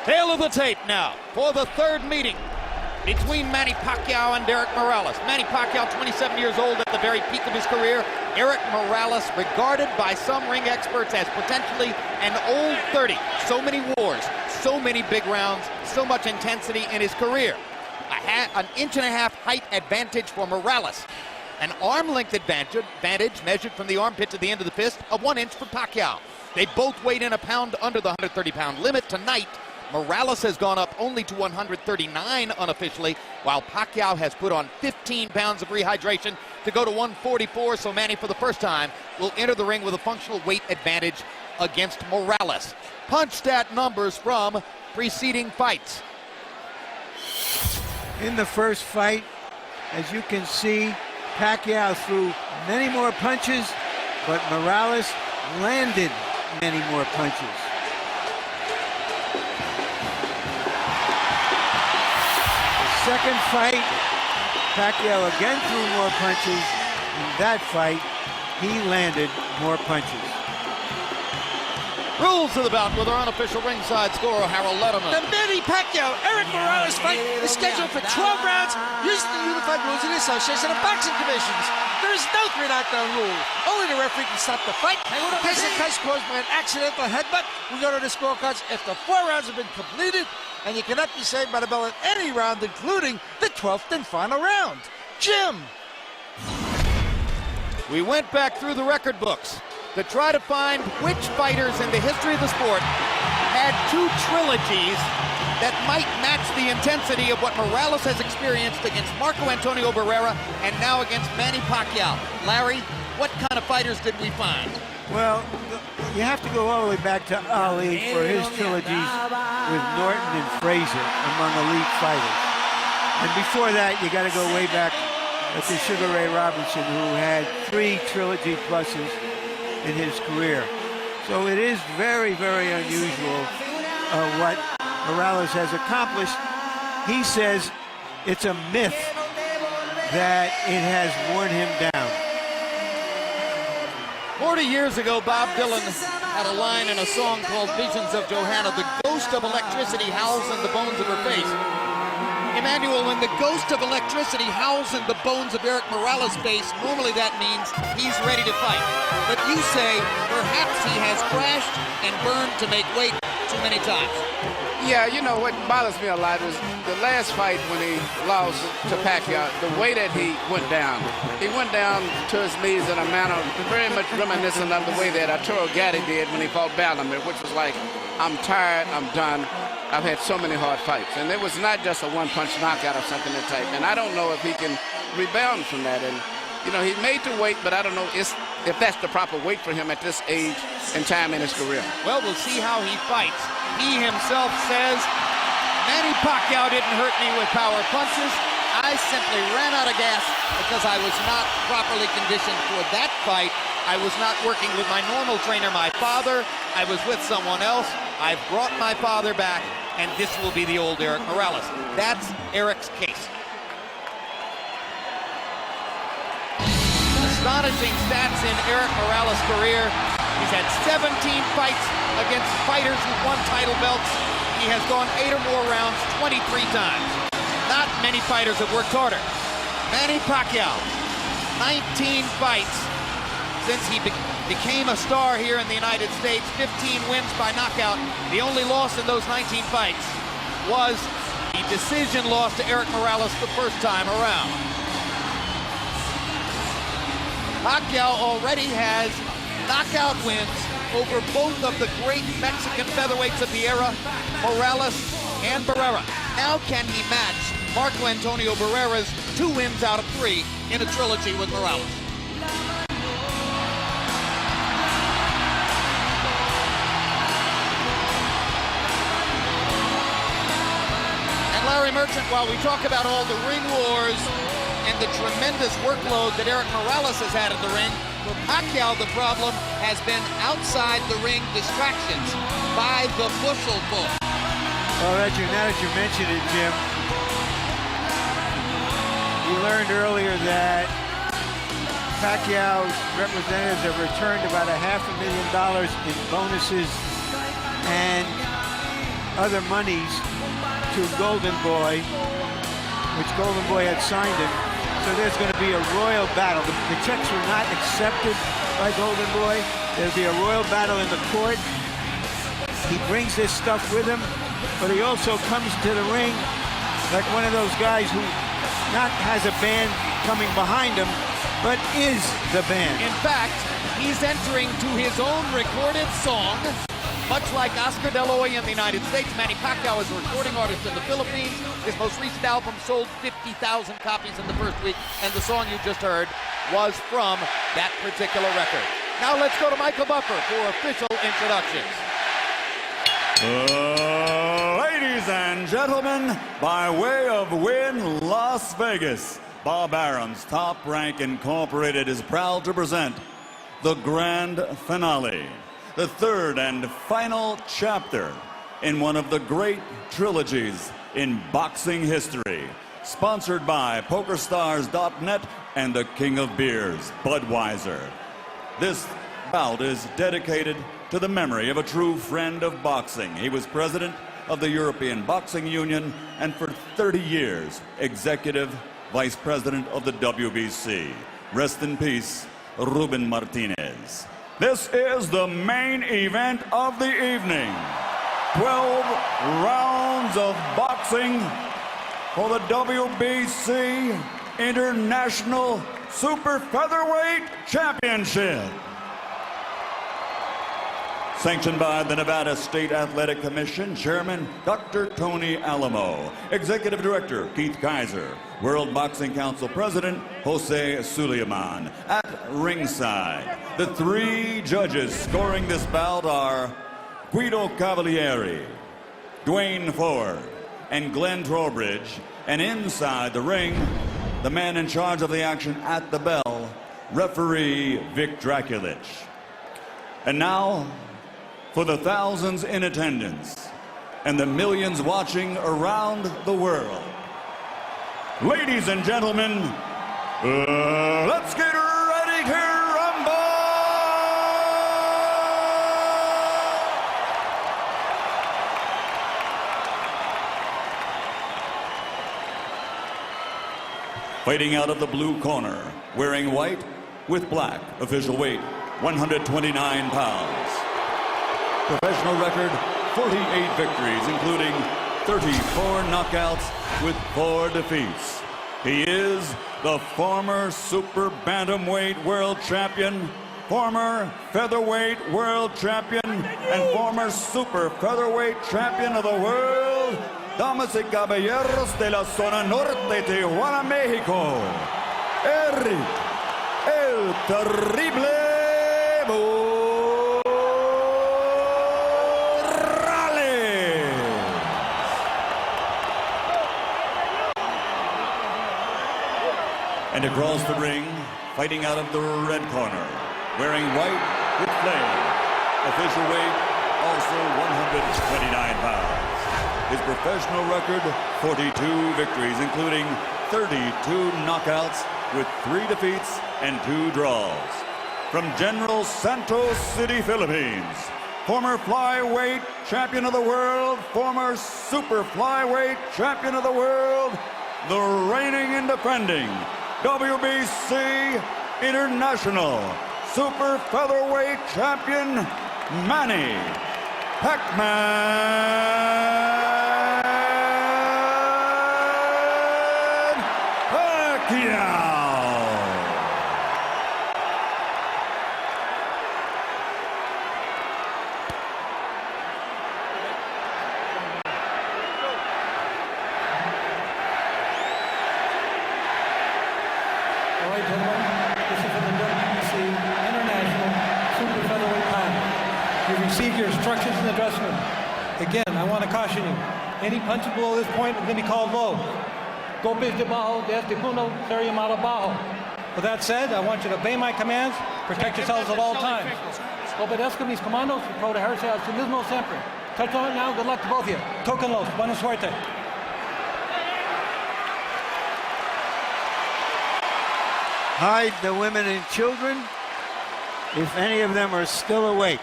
Tail of the tape now for the third meeting between Manny Pacquiao and Erik Morales. Manny Pacquiao, 27 years old at the very peak of his career. Erik Morales, regarded by some ring experts as potentially an old 30. So many wars, so many big rounds, so much intensity in his career. An inch-and-a-half height advantage for Morales. An arm-length advantage measured from the armpit to the end of the fist of 1 inch for Pacquiao. They both weighed in a pound under the 130-pound limit tonight. Morales has gone up only to 139 unofficially, while Pacquiao has put on 15 pounds of rehydration to go to 144, so Manny, for the first time, will enter the ring with a functional weight advantage against Morales. Punch stat numbers from preceding fights. In the first fight, as you can see, Pacquiao threw many more punches, but Morales landed many more punches. Second fight, Pacquiao again threw more punches. In that fight, he landed more punches. Rules of the bout with our unofficial ringside scorer, Harold Letterman. The Manny Pacquiao-Erik Morales fight is scheduled for 12 rounds using the unified rules of the Association of Boxing Commissions. There is no 3 knockdown rule. Only the referee can stop the fight. In case of cuts caused by an accidental headbutt, we go to the scorecards after 4 rounds have been completed, and you cannot be saved by the bell at any round, including the 12th and final round. Jim. We went back through the record books to try to find which fighters in the history of the sport had 2 trilogies that might match the intensity of what Morales has experienced against Marco Antonio Barrera and now against Manny Pacquiao. Larry, what kind of fighters did we find? Well, you have to go all the way back to Ali for his trilogies with Norton and Frazier among elite fighters. And before that, you got to go way back to Sugar Ray Robinson, who had 3 trilogy pluses in his career. So it is very, very unusual what Morales has accomplished. He says it's a myth that it has worn him down. 40 years ago, Bob Dylan had a line in a song called Visions of Johanna. The ghost of electricity howls in the bones of her face. Emmanuel, when the ghost of electricity howls in the bones of Erik Morales' face, normally that means he's ready to fight. But you say perhaps he has crashed and burned to make weight too many times. Yeah, you know, what bothers me a lot was the last fight when he lost to Pacquiao, the way that he went down. He went down to his knees in a manner very much reminiscent of the way that Arturo Gatti did when he fought Bellamir, which was like, I'm tired, I'm done. I've had so many hard fights. And it was not just a one-punch knockout or something that type. And I don't know if he can rebound from that. And, you know, he made the weight, but I don't know if that's the proper weight for him at this age and time in his career. Well, we'll see how he fights. He himself says, Manny Pacquiao didn't hurt me with power punches. I simply ran out of gas because I was not properly conditioned for that fight. I was not working with my normal trainer, my father. I was with someone else. I've brought my father back, and this will be the old Erik Morales. That's Erik's case. Astonishing stats in Erik Morales' career. He's had 17 fights against fighters who've won title belts. He has gone 8 or more rounds 23 times. Not many fighters have worked harder. Manny Pacquiao, 19 fights since he became a star here in the United States, 15 wins by knockout. The only loss in those 19 fights was the decision loss to Erik Morales the first time around. Pacquiao already has knockout wins over both of the great Mexican featherweights of the era, Morales and Barrera. Now can he match Marco Antonio Barrera's 2 wins out of 3 in a trilogy with Morales? Larry Merchant, while we talk about all the ring wars and the tremendous workload that Erik Morales has had in the ring, for Pacquiao the problem has been outside the ring distractions by the bushel full. Well, now that you mentioned it, Jim, we learned earlier that Pacquiao's representatives have returned about $500,000 in bonuses, and other monies to Golden Boy, which Golden Boy had signed him. So there's going to be a royal battle. The checks were not accepted by Golden Boy. There'll be a royal battle in the court. He brings this stuff with him, but he also comes to the ring like one of those guys who not has a band coming behind him, but is the band. In fact, he's entering to his own recorded song, much like Oscar De La Hoya in the United States. Manny Pacquiao is a recording artist in the Philippines. His most recent album sold 50,000 copies in the first week, and the song you just heard was from that particular record. Now let's go to Michael Buffer for official introductions. Ladies and gentlemen, by way of Wynn, Las Vegas, Bob Arum's Top Rank Incorporated is proud to present the grand finale, the third and final chapter in one of the great trilogies in boxing history, sponsored by PokerStars.net and the King of Beers, Budweiser. This bout is dedicated to the memory of a true friend of boxing. He was president of the European Boxing Union and for 30 years, executive vice president of the WBC. Rest in peace, Ruben Martinez. This is the main event of the evening. 12 rounds of boxing for the WBC International Super Featherweight Championship. Sanctioned by the Nevada State Athletic Commission, Chairman Dr. Tony Alamo, Executive Director Keith Kaiser, World Boxing Council President Jose Suleiman. At ringside, the three judges scoring this bout are Guido Cavalieri, Dwayne Ford, and Glenn Trowbridge. And inside the ring, the man in charge of the action at the bell, referee Vic Draculich. And now, for the thousands in attendance and the millions watching around the world, ladies and gentlemen, let's get ready to rumble! Fighting out of the blue corner, wearing white with black, official weight 129 pounds. Professional record, 48 victories, including 34 knockouts with 4 defeats. He is the former super bantamweight world champion, former featherweight world champion, and former super featherweight champion of the world, damas y caballeros de la zona norte, Tijuana, Mexico, Erik, el terrible and across the ring, fighting out of the red corner, wearing white with flame, official weight also 129 pounds. His professional record, 42 victories, including 32 knockouts with 3 defeats and 2 draws. From General Santos City, Philippines, former flyweight champion of the world, former super flyweight champion of the world, the reigning and defending WBC International Super Featherweight Champion, Manny Pacquiao. All right, gentlemen, this is for the WBC International Super Featherweight Title. You've received your instructions in the dressing room. Again, I want to caution you. Any punches below this point are going to be called low. Golpes debajo de este punto sería llamado bajo. With that said, I want you to obey my commands, protect yourselves at all times. Obedezco mis comandos y protegerse a sí mismo siempre. Touch on it now. Good luck to both of you. Tóquenlos. Buena suerte. Hide the women and children if any of them are still awake.